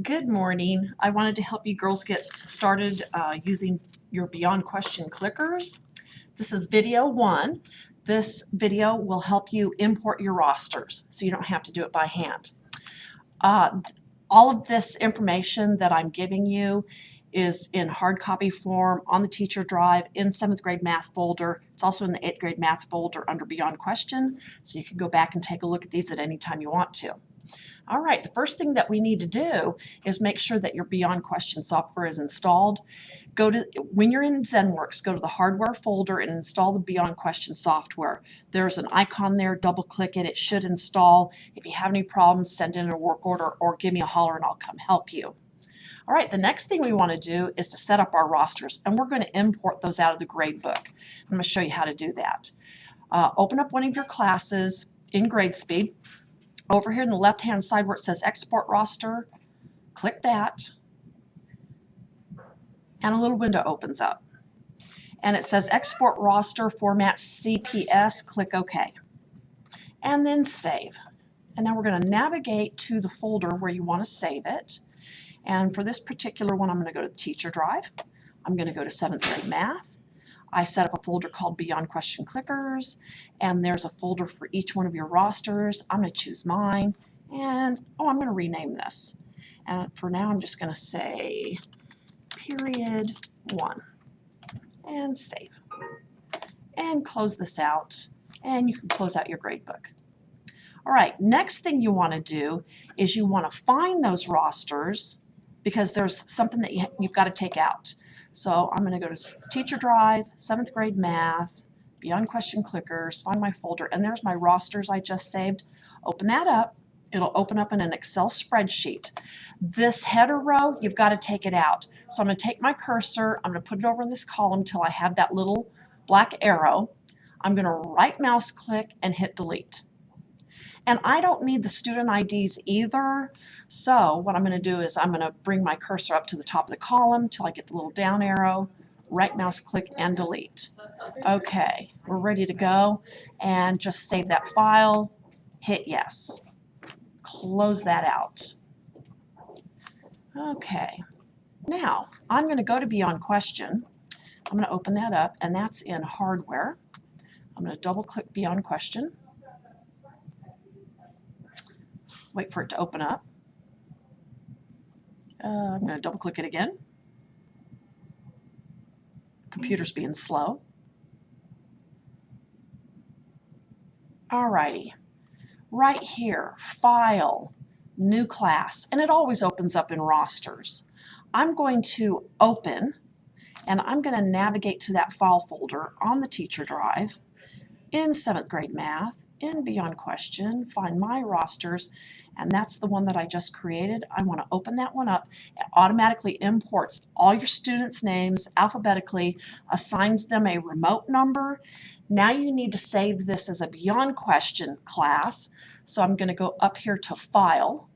Good morning. I wanted to help you girls get started using your Beyond Question clickers. This is video 1. This video will help you import your rosters so you don't have to do it by hand. All of this information that I'm giving you is in hard copy form on the teacher drive in 7th grade math folder. It's also in the 8th grade math folder under Beyond Question, so you can go back and take a look at these at any time you want to. All right, the first thing that we need to do is make sure that your Beyond Question software is installed. When you're in ZenWorks, go to the hardware folder and install the Beyond Question software. There's an icon there, double click it, it should install. If you have any problems, send in a work order or give me a holler and I'll come help you. All right, the next thing we want to do is to set up our rosters, and we're going to import those out of the grade book. I'm going to show you how to do that. Open up one of your classes in GradeSpeed. Over here on the left-hand side where it says Export Roster, click that, and a little window opens up. And it says Export Roster Format CPS, click OK. And then Save. And now we're going to navigate to the folder where you want to save it. And for this particular one, I'm going to go to the Teacher Drive. I'm going to go to 7th grade Math. I set up a folder called Beyond Question Clickers, and there's a folder for each one of your rosters. I'm going to choose mine, and I'm going to rename this. And for now, I'm just going to say period 1, and save. And close this out, and you can close out your gradebook. All right, next thing you want to do is you want to find those rosters because there's something that you've got to take out. So I'm going to go to Teacher Drive, 7th grade Math, Beyond Question Clickers, find my folder, and there's my rosters I just saved. Open that up. It'll open up in an Excel spreadsheet. This header row, you've got to take it out. So I'm going to take my cursor, I'm going to put it over in this column till I have that little black arrow. I'm going to right mouse click and hit delete. And I don't need the student IDs either. So what I'm going to do is I'm going to bring my cursor up to the top of the column till I get the little down arrow, right mouse click and delete. Okay, we're ready to go. And just save that file, hit yes. Close that out. Okay, now I'm going to go to Beyond Question. I'm going to open that up, and that's in Hardware. I'm going to double click Beyond Question. Wait for it to open up. I'm going to double click it again. Computer's being slow. Alrighty. Right here, File, New Class, and it always opens up in Rosters. I'm going to open, and I'm going to navigate to that file folder on the Teacher Drive in 7th grade Math, in Beyond Question, find my rosters, and that's the one that I just created. I want to open that one up. It automatically imports all your students' names alphabetically, assigns them a remote number. Now you need to save this as a Beyond Question class. So I'm going to go up here to File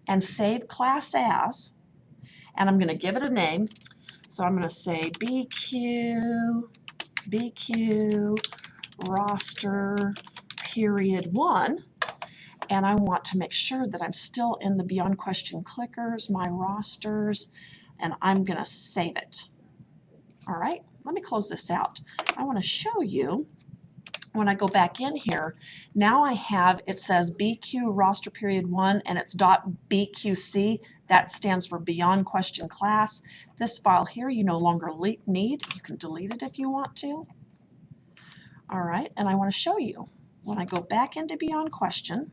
and Save Class As, and I'm going to give it a name. So I'm going to say BQ roster period 1. And I want to make sure that I'm still in the Beyond Question clickers, my rosters, and I'm going to save it. All right, let me close this out. I want to show you when I go back in here, now I have, it says BQ roster period 1 and it's .bqc. That stands for Beyond Question Class. This file here you no longer need. You can delete it if you want to. All right, and I want to show you when I go back into Beyond Question,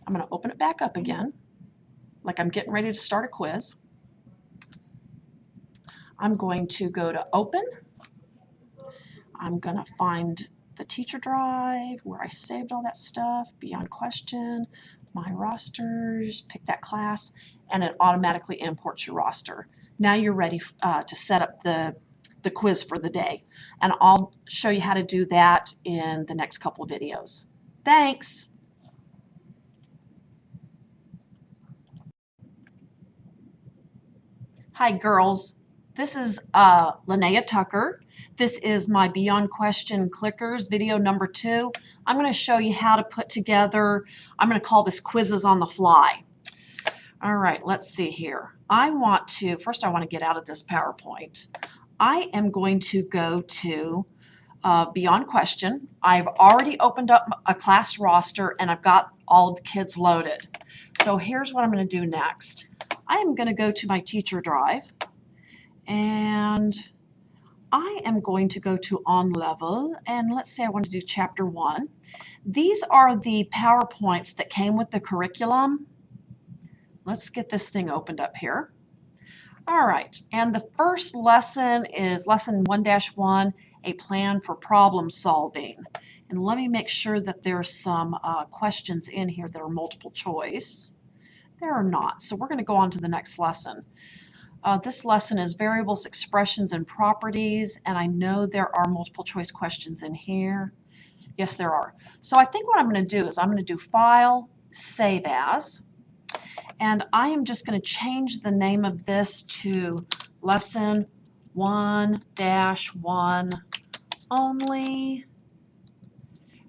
I'm going to open it back up again, like I'm getting ready to start a quiz. I'm going to go to Open. I'm going to find the Teacher Drive where I saved all that stuff, Beyond Question, my rosters, pick that class, and it automatically imports your roster. Now you're ready to set up the quiz for the day, and I'll show you how to do that in the next couple of videos. Thanks! Hi girls, this is Linnea Tucker, This is my Beyond Question Clickers video number 2. I'm going to show you how to put together, I'm going to call this quizzes on the fly. All right, let's see here. First I want to get out of this PowerPoint. I am going to go to Beyond Question. I've already opened up a class roster and I've got all the kids loaded. So here's what I'm going to do next. I am going to go to my teacher drive and I am going to go to On Level, and let's say I want to do Chapter 1. These are the PowerPoints that came with the curriculum. Let's get this thing opened up here. All right, and the first lesson is Lesson 1-1, A Plan for Problem Solving. And let me make sure that there's some questions in here that are multiple choice. There are not, so we're going to go on to the next lesson. This lesson is Variables, Expressions, and Properties, and I know there are multiple choice questions in here. Yes, there are. So I think what I'm going to do is I'm going to do File, Save As, and I am just going to change the name of this to Lesson 1-1 only.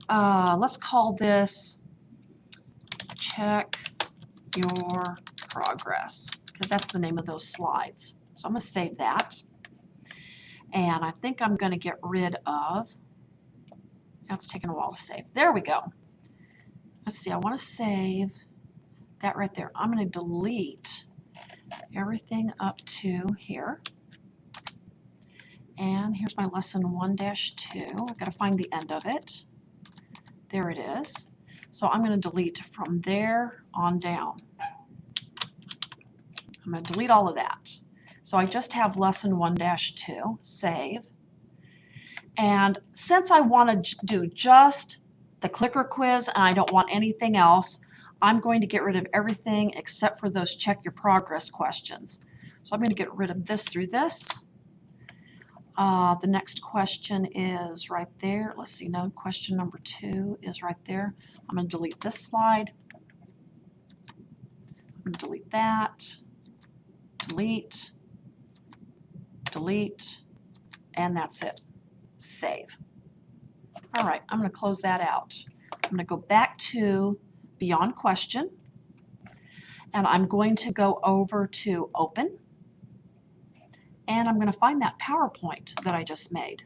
Let's call this Check Your Progress, because that's the name of those slides. So I'm going to save that. And I think I'm going to get rid of, that's taking a while to save. There we go. Let's see, I want to save that right there. I'm going to delete everything up to here. And here's my lesson 1-2. I've got to find the end of it. There it is. So I'm going to delete from there on down. I'm going to delete all of that. So I just have lesson 1-2, save. And since I want to do just the clicker quiz and I don't want anything else, I'm going to get rid of everything except for those check your progress questions. So I'm going to get rid of this through this. The next question is right there. Let's see, no, question number 2 is right there. I'm going to delete this slide. I'm going to delete that. Delete, delete, and that's it. Save. All right, I'm going to close that out. I'm going to go back to Beyond Question, and I'm going to go over to Open, and I'm going to find that PowerPoint that I just made.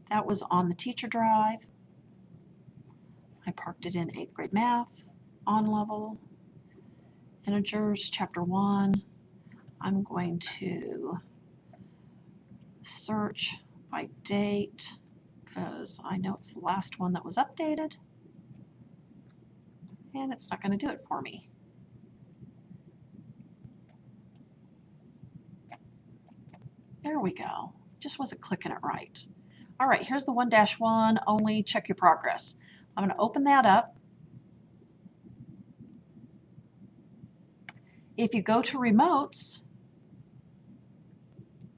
That was on the teacher drive. I parked it in 8th grade math, On Level, Integers, Chapter 1. I'm going to search by date because I know it's the last one that was updated, and it's not going to do it for me. There we go. Just wasn't clicking it right. All right, here's the 1-1 only, check your progress. I'm going to open that up. If you go to remotes,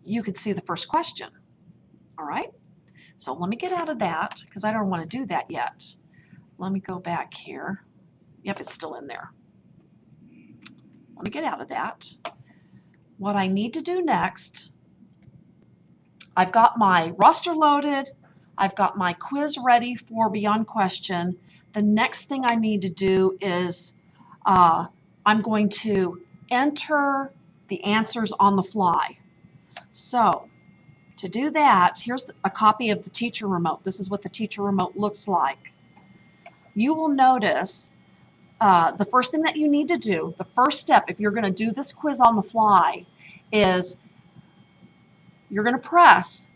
you can see the first question. All right, so let me get out of that because I don't want to do that yet. Let me go back here. Yep, it's still in there. Let me get out of that. What I need to do next, I've got my roster loaded. I've got my quiz ready for Beyond Question. The next thing I need to do is I'm going to enter the answers on the fly. So to do that, here's a copy of the teacher remote. This is what the teacher remote looks like. You will notice the first thing that you need to do, the first step if you're going to do this quiz on the fly, is you're going to press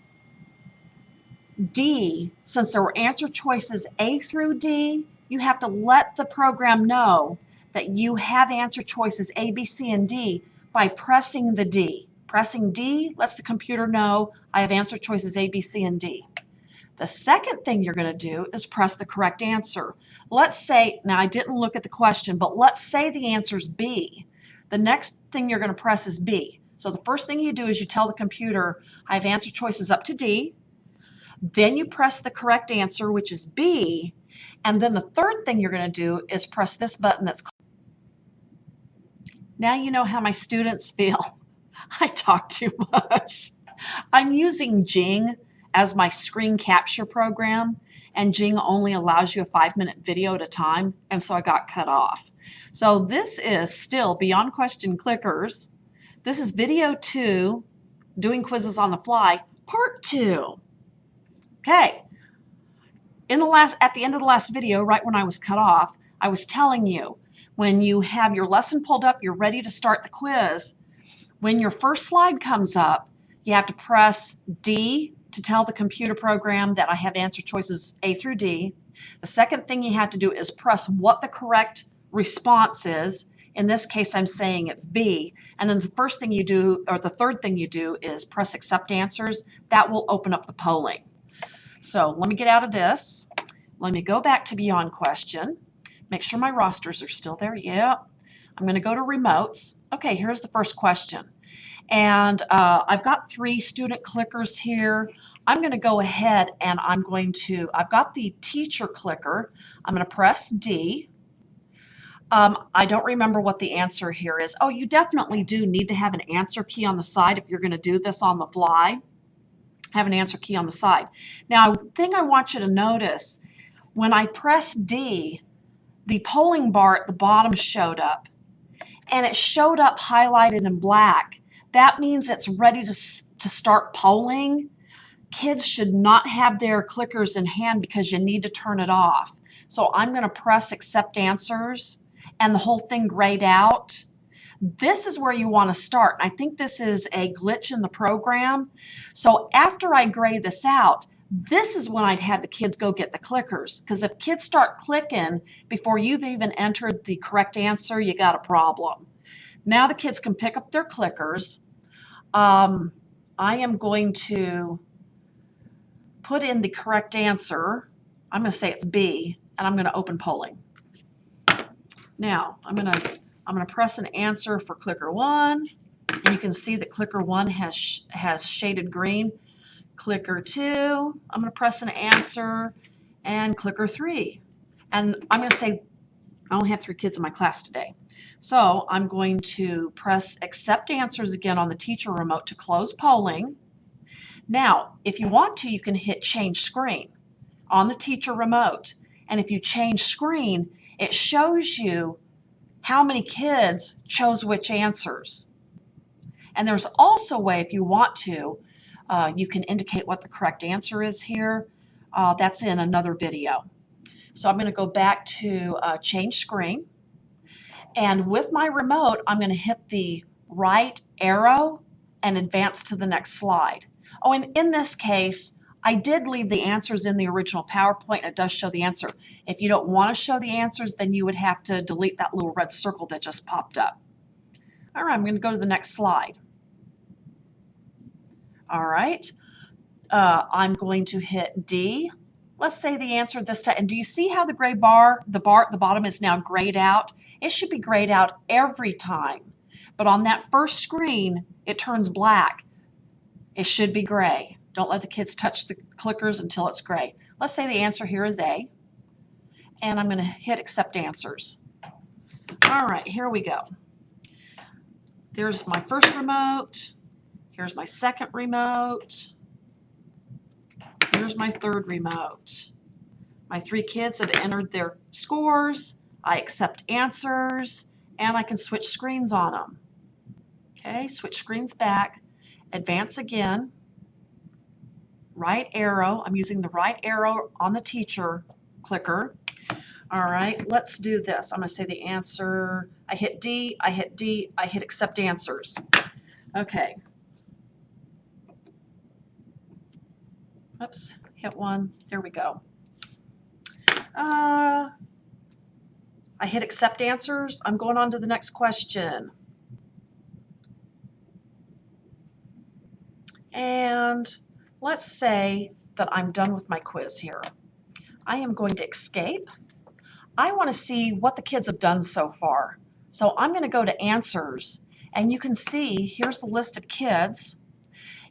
D. Since there were answer choices A through D, you have to let the program know that you have answer choices A, B, C, and D by pressing the D. Pressing D lets the computer know I have answer choices A, B, C, and D. The second thing you're going to do is press the correct answer. Let's say, now I didn't look at the question, but let's say the answer is B. The next thing you're going to press is B. So the first thing you do is you tell the computer, I have answer choices up to D. Then you press the correct answer, which is B. And then the third thing you're going to do is press this button that's called. Now you know how my students feel. I talk too much. I'm using Jing as my screen capture program, and Jing only allows you a 5-minute video at a time, and so I got cut off. So this is still Beyond Question Clickers. This is video 2, doing quizzes on the fly, part 2. Okay. At the end of the last video, right when I was cut off, I was telling you, when you have your lesson pulled up, you're ready to start the quiz. When your first slide comes up, you have to press D to tell the computer program that I have answer choices A through D. The second thing you have to do is press what the correct response is. In this case, I'm saying it's B. And then the first thing you do, or the third thing you do, is press accept answers. That will open up the polling. So let me get out of this. Let me go back to Beyond Question. Make sure my rosters are still there. Yep. I'm going to go to remotes. Okay, here's the first question. And I've got 3 student clickers here. I'm going to go ahead and I've got the teacher clicker. I'm going to press D. I don't remember what the answer here is. Oh, you definitely do need to have an answer key on the side if you're going to do this on the fly. Have an answer key on the side. Now, the thing I want you to notice, when I press D, the polling bar at the bottom showed up, and it showed up highlighted in black. That means it's ready to start polling. Kids should not have their clickers in hand because you need to turn it off. So I'm going to press accept answers, and the whole thing grayed out. This is where you want to start. I think this is a glitch in the program. So after I gray this out, this is when I'd have the kids go get the clickers. Because if kids start clicking before you've even entered the correct answer, you got a problem. Now the kids can pick up their clickers. I am going to put in the correct answer. I'm going to say it's B, and I'm going to open polling. Now I'm going to press an answer for clicker 1, and you can see that clicker 1 has shaded green. Clicker 2, I'm going to press an answer, and clicker 3. And I'm going to say I only have 3 kids in my class today. So I'm going to press accept answers again on the teacher remote to close polling. Now, if you want to, you can hit change screen on the teacher remote. And if you change screen, it shows you how many kids chose which answers. And there's also a way, if you want to, you can indicate what the correct answer is here. That's in another video. So I'm going to go back to change screen. And with my remote, I'm going to hit the right arrow and advance to the next slide. Oh, and in this case, I did leave the answers in the original PowerPoint, and it does show the answer. If you don't want to show the answers, then you would have to delete that little red circle that just popped up. All right, I'm going to go to the next slide. All right, I'm going to hit D. Let's say the answer this time. And do you see how the gray bar, the bar at the bottom is now grayed out? It should be grayed out every time. But on that first screen, it turns black. It should be gray. Don't let the kids touch the clickers until it's gray. Let's say the answer here is A. And I'm going to hit accept answers. All right, here we go. There's my first remote. Here's my second remote. Here's my third remote. My 3 kids have entered their scores. I accept answers, and I can switch screens on them. Okay, switch screens back, advance again, right arrow. I'm using the right arrow on the teacher clicker. All right, let's do this. I'm going to say the answer. I hit D, I hit D, I hit accept answers. Okay. Oops, hit one. There we go. I hit accept answers. I'm going on to the next question. And let's say that I'm done with my quiz here. I am going to escape. I want to see what the kids have done so far. So I'm going to go to answers, and you can see here's the list of kids.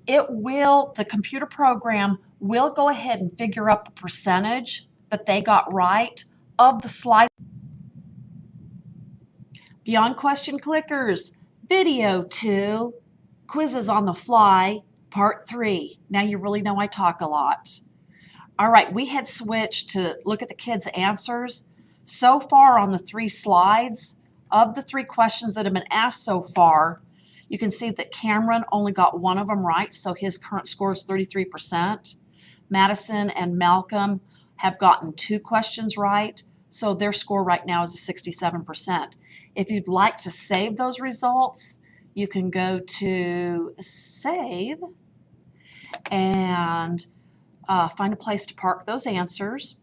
The computer program will go ahead and figure out the percentage that they got right of the slide. Beyond Question Clickers, video 2, quizzes on the fly, Part 3. Now you really know I talk a lot. All right, we had switched to look at the kids' answers. So far on the 3 slides, of the 3 questions that have been asked so far, you can see that Cameron only got 1 of them right, so his current score is 33%. Madison and Malcolm have gotten 2 questions right, so their score right now is a 67%. If you'd like to save those results, you can go to Save and find a place to park those answers.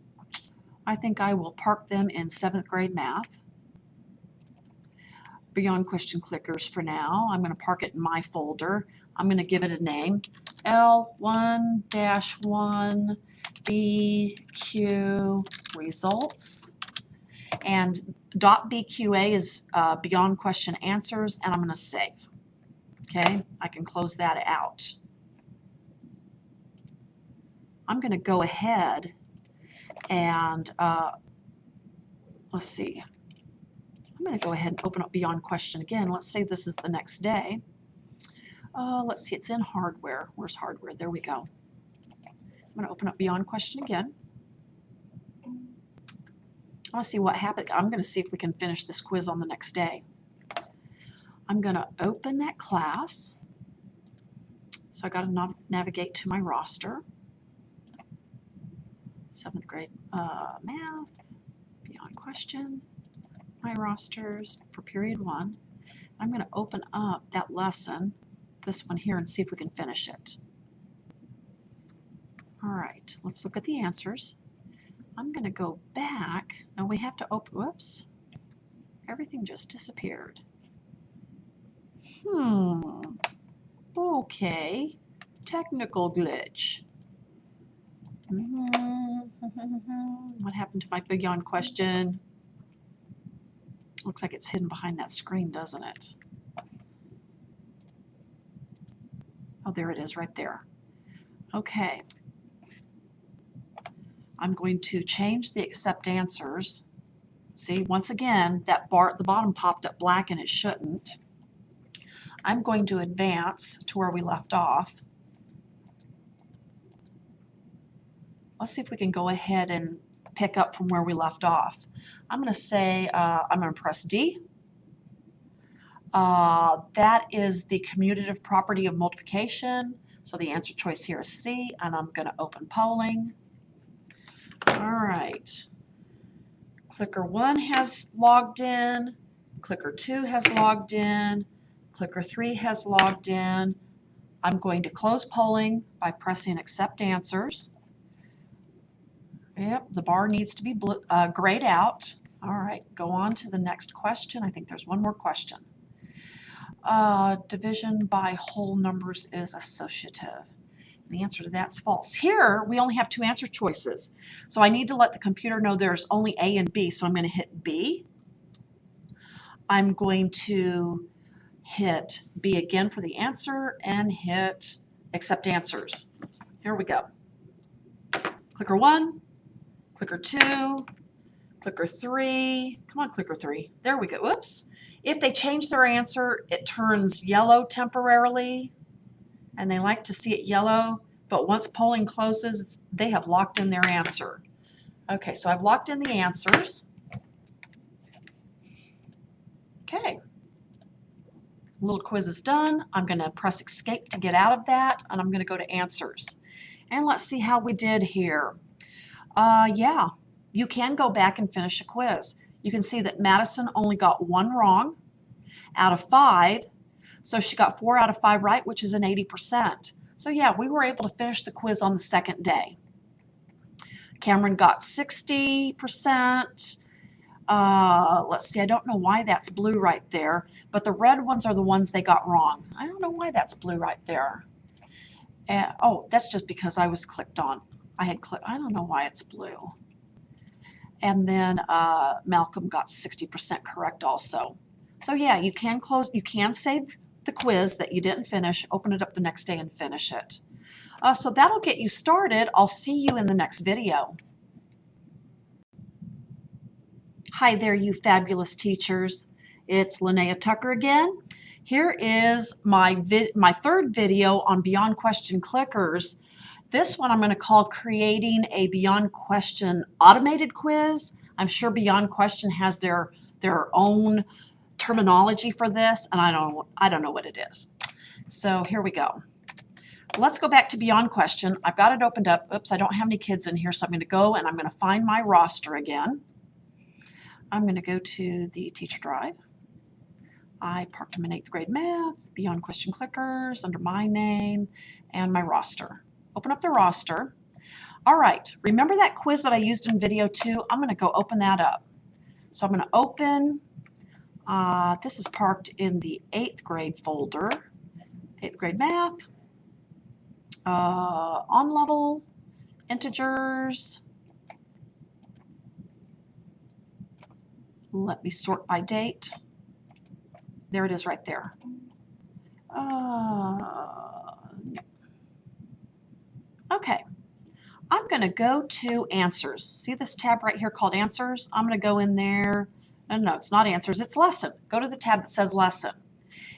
I think I will park them in 7th grade math. Beyond question clickers for now. I'm going to park it in my folder. I'm going to give it a name, L1-1 BQ results. And .bqa is beyond question answers, and I'm going to save. Okay, I can close that out. I'm going to go ahead and let's see. I'm going to go ahead and open up Beyond Question again. Let's say this is the next day. Let's see, it's in hardware. Where's hardware? There we go. I'm going to open up Beyond Question again. I want to see what happened. I'm going to see if we can finish this quiz on the next day. I'm going to open that class. So I got to navigate to my roster. 7th grade math, Beyond Question, my rosters for period 1. I'm going to open up that lesson, this one here, and see if we can finish it. All right, let's look at the answers. I'm going to go back. Now we have to open, whoops, everything just disappeared. Okay, technical glitch. What happened to my Beyond Question? Looks like it's hidden behind that screen, doesn't it? Oh, there it is right there. Okay. I'm going to change the accept answers. See, once again, that bar at the bottom popped up black and it shouldn't. I'm going to advance to where we left off. Let's see if we can go ahead and pick up from where we left off. I'm going to say, I'm going to press D. That is the commutative property of multiplication. So the answer choice here is C, and I'm going to open polling. All right. Clicker 1 has logged in. Clicker 2 has logged in. Clicker 3 has logged in. I'm going to close polling by pressing accept answers. Yep, the bar needs to be grayed out. All right, go on to the next question. I think there's one more question. Division by whole numbers is associative. The answer to that's false. Here, we only have 2 answer choices. So I need to let the computer know there's only A and B, so I'm going to hit B. I'm going to hit B again for the answer and hit accept answers. Here we go. Clicker 1. Clicker 2, clicker 3, come on clicker 3, there we go, whoops. If they change their answer, it turns yellow temporarily, and they like to see it yellow, but once polling closes, they have locked in their answer. Okay, so I've locked in the answers. Okay, little quiz is done. I'm going to press escape to get out of that, and I'm going to go to answers. And let's see how we did here. Yeah, you can go back and finish a quiz. You can see that Madison only got 1 wrong out of 5, so she got 4 out of 5 right, which is an 80%. So yeah, we were able to finish the quiz on the 2nd day. Cameron got 60%. Let's see, I don't know why that's blue right there, but the red ones are the ones they got wrong. I don't know why that's blue right there. Oh, that's just because I was clicked on. I don't know why it's blue. And then Malcolm got 60% correct also. So yeah, you can save the quiz that you didn't finish, open it up the next day and finish it. So that'll get you started. I'll see you in the next video. Hi there, you fabulous teachers. It's Linnea Tucker again. Here is my third video on Beyond Question clickers. This one I'm going to call Creating a Beyond Question Automated Quiz. I'm sure Beyond Question has their own terminology for this, and I don't know what it is. So here we go. Let's go back to Beyond Question. I've got it opened up. Oops, I don't have any kids in here, so I'm going to go and I'm going to find my roster again. I'm going to go to the teacher drive. I parked them in 8th grade math, Beyond Question clickers, under my name, and my roster. Open up the roster. All right, remember that quiz that I used in video 2? I'm going to go open that up. So I'm going to open, this is parked in the 8th grade folder, 8th grade math. On level, integers. Let me sort by date. There it is right there. Okay, I'm going to go to answers. See this tab right here called answers? I'm going to go in there. No, it's not answers, it's lesson. Go to the tab that says lesson.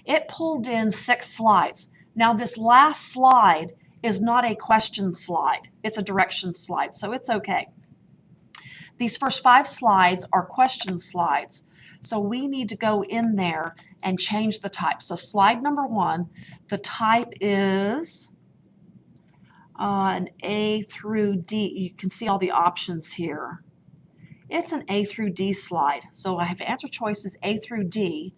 It pulled in 6 slides. Now this last slide is not a question slide. It's a direction slide, so it's okay. These first 5 slides are question slides. So we need to go in there and change the type. So slide number 1, the type is an A through D. You can see all the options here. It's an A through D slide. So I have answer choices A through D.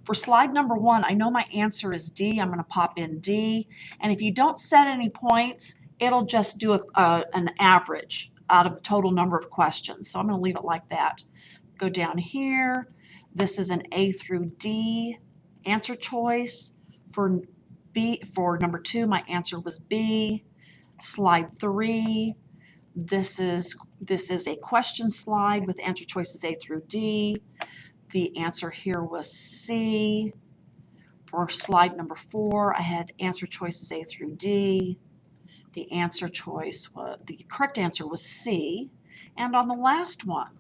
For slide number 1, I know my answer is D. I'm going to pop in D. And if you don't set any points, it'll just do an average out of the total number of questions. So I'm going to leave it like that. Go down here. This is an A through D answer choice. For number 2, my answer was B. Slide 3. This is a question slide with answer choices A through D. The answer here was C. For slide number 4, I had answer choices A through D. The correct answer was C. And on the last one,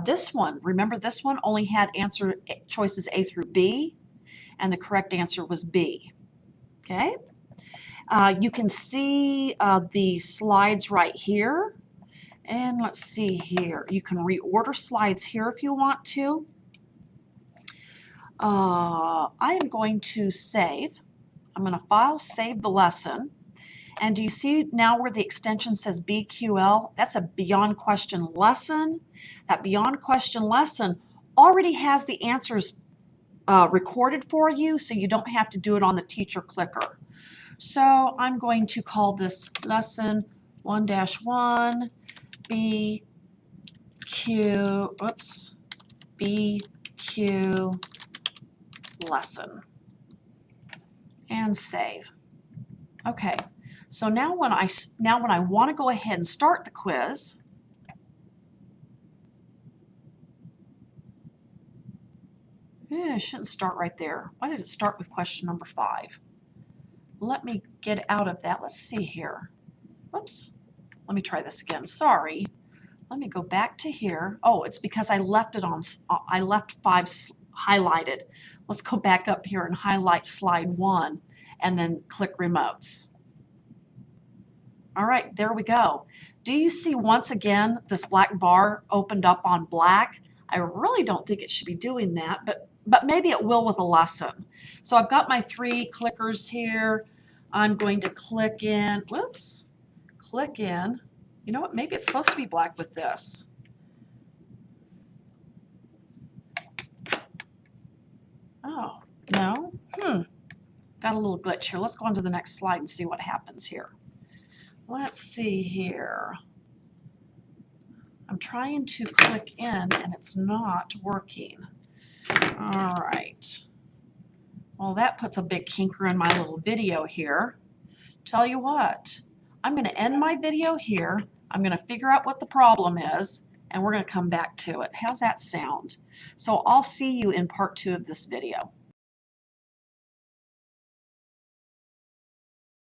this one, remember this one only had answer choices A through B, and the correct answer was B. Okay? You can see the slides right here. And let's see here. You can reorder slides here if you want to. I am going to save. I'm going to file, save the lesson. And do you see now where the extension says BQL? That's a Beyond Question lesson. That Beyond Question lesson already has the answers recorded for you, so you don't have to do it on the teacher clicker. So I'm going to call this lesson 1-1 BQ lesson, and save. Okay, so now when I want to go ahead and start the quiz, it shouldn't start right there. Why did it start with question number 5? Let me get out of that. Let's see here. Whoops. Let me try this again. Sorry. Let me go back to here. Oh, it's because I left it on. I left 5 highlighted. Let's go back up here and highlight slide 1 and then click remotes. All right, there we go. Do you see once again this black bar opened up on black? I really don't think it should be doing that, but maybe it will with a lesson. So I've got my 3 clickers here. I'm going to click in. Whoops. Click in. You know what? Maybe it's supposed to be black with this. Oh, no? Got a little glitch here. Let's go on to the next slide and see what happens here. Let's see here. I'm trying to click in and it's not working. All right. Well, that puts a big kinker in my little video here. Tell you what, I'm going to end my video here. I'm going to figure out what the problem is, and we're going to come back to it. How's that sound? So I'll see you in part 2 of this video.